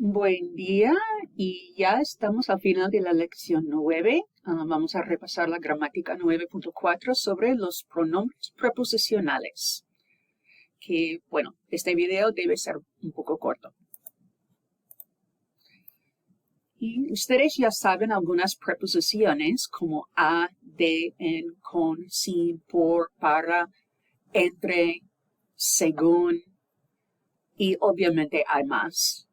Buen día y ya estamos al final de la lección 9. Vamos a repasar la gramática 9.4 sobre los pronombres preposicionales. Que, bueno, este video debe ser un poco corto. Y ustedes ya saben algunas preposiciones como a, de, en, con, sin, por, para, entre, según y obviamente hay más.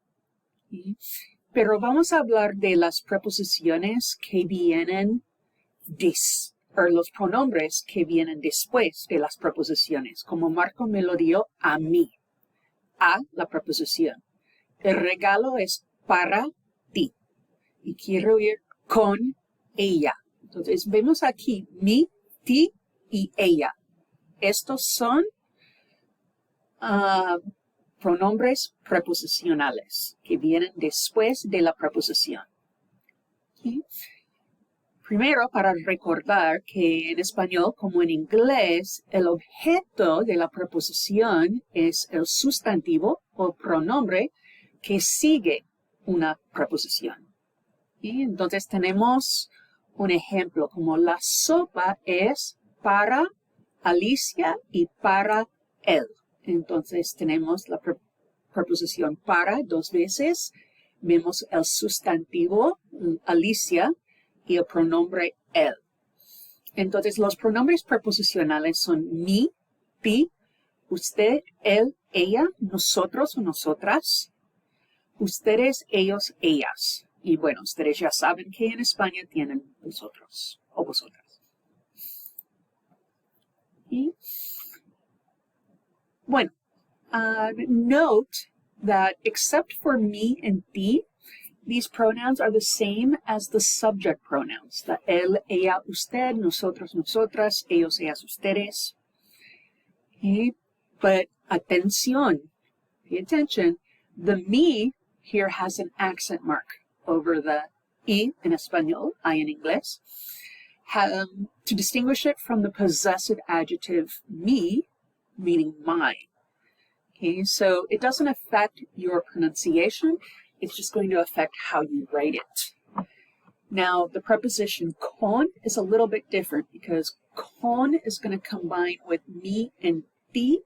Pero vamos a hablar de las preposiciones que vienen los pronombres que vienen después de las preposiciones, como Marco me lo dio a mí, a la preposición. El regalo es para ti y quiero ir con ella. Entonces vemos aquí mi, ti y ella. Estos son pronombres preposicionales que vienen después de la preposición. ¿Sí? Primero, para recordar que en español como en inglés, el objeto de la preposición es el sustantivo o pronombre que sigue una preposición. ¿Sí? Entonces tenemos un ejemplo como la sopa es para Alicia y para él. Entonces tenemos la preposición para dos veces. Vemos el sustantivo Alicia y el pronombre él. Entonces los pronombres preposicionales son mi, ti, usted, él, ella, nosotros o nosotras, ustedes, ellos, ellas. Y bueno, ustedes ya saben que en España tienen vosotros o vosotras. Y bueno, note that except for me and ti, these pronouns are the same as the subject pronouns. The él, ella, usted, nosotros, nosotras, ellos, ellas, ustedes. Okay? But atención, pay attention, the me here has an accent mark over the I in español, I in inglés, to distinguish it from the possessive adjective me, meaning my. Okay, so it doesn't affect your pronunciation. It's just going to affect how you write it. Now, the preposition con is a little bit different because con is going to combine with me and ti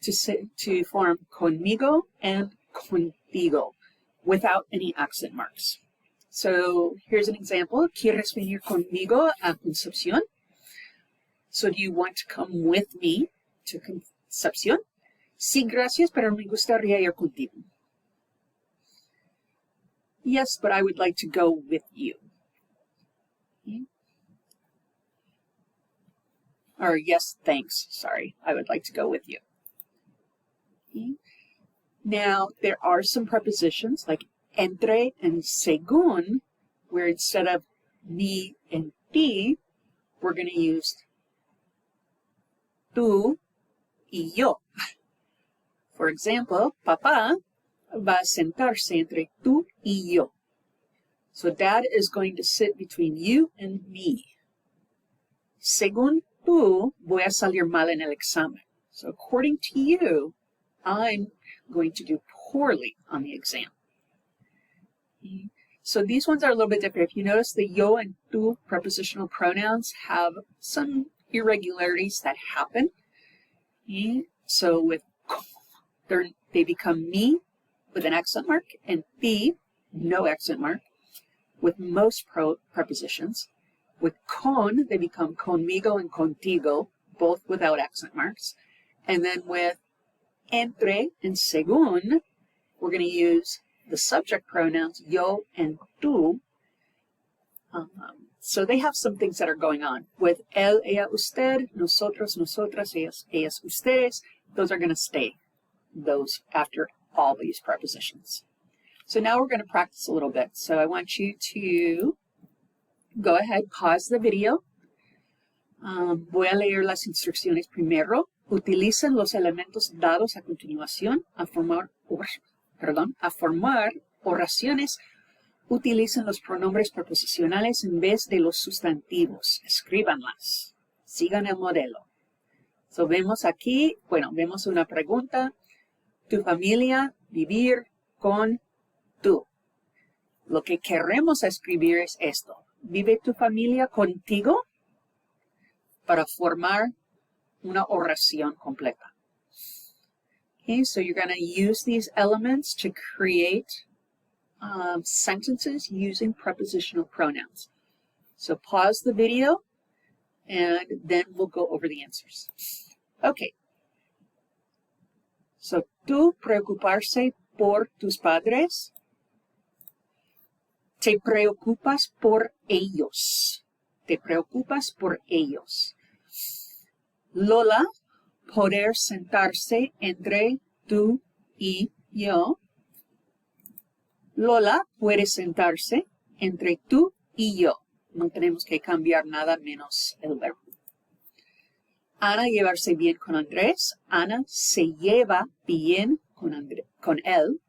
to form conmigo and contigo without any accent marks. So here's an example. ¿Quieres venir conmigo a Concepción? So do you want to come with me to Concepción? Sí, gracias, pero me gustaría ir contigo. Yes, but I would like to go with you. Okay. Or yes, thanks. Sorry, I would like to go with you. Okay. Now, there are some prepositions like entre and según, where instead of mi and ti, we're going to use tú y yo. For example, papá va a sentarse entre tú y yo. So dad is going to sit between you and me. Según tú, voy a salir mal en el examen. So according to you, I'm going to do poorly on the exam. Okay. So these ones are a little bit different. If you notice, the yo and tú prepositional pronouns have some irregularities that happen. Okay. So with they become me with an accent mark and ti, no accent mark, with most prepositions. With con, they become conmigo and contigo, both without accent marks. And then with entre and según, we're going to use the subject pronouns yo and tú. So they have some things that are going on. With él, ella, usted, nosotros, nosotras, ellas, ellas, ustedes, those are going to stay. Those after all these prepositions. So now we're going to practice a little bit. So I want you to go ahead, pause the video. Voy a leer las instrucciones primero. Utilicen los elementos dados a continuación a formar oraciones. Utilicen los pronombres preposicionales en vez de los sustantivos. Escríbanlas. Sigan el modelo. So vemos aquí, bueno, vemos una pregunta. Tu familia, vivir con tú. Lo que queremos escribir es esto. ¿Vive tu familia contigo? Para formar una oración completa. Okay, so you're going to use these elements to create sentences using prepositional pronouns. So pause the video and then we'll go over the answers. Okay. So, tú preocuparse por tus padres. Te preocupas por ellos. Te preocupas por ellos. Lola, poder sentarse entre tú y yo. Lola puede sentarse entre tú y yo. No tenemos que cambiar nada menos el verbo. Ana llevarse bien con Andrés. Ana se lleva bien con él.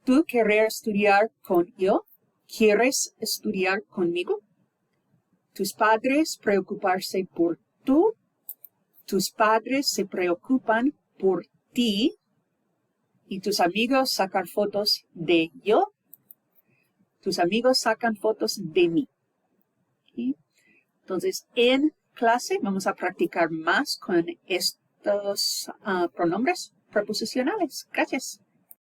¿Tú querer estudiar con yo? ¿Quieres estudiar conmigo? Tus padres preocuparse por tú. Tus padres se preocupan por ti. Y tus amigos sacar fotos de yo. Tus amigos sacan fotos de mí. ¿Sí? Entonces, en clase vamos a practicar más con estos pronombres preposicionales. Gracias.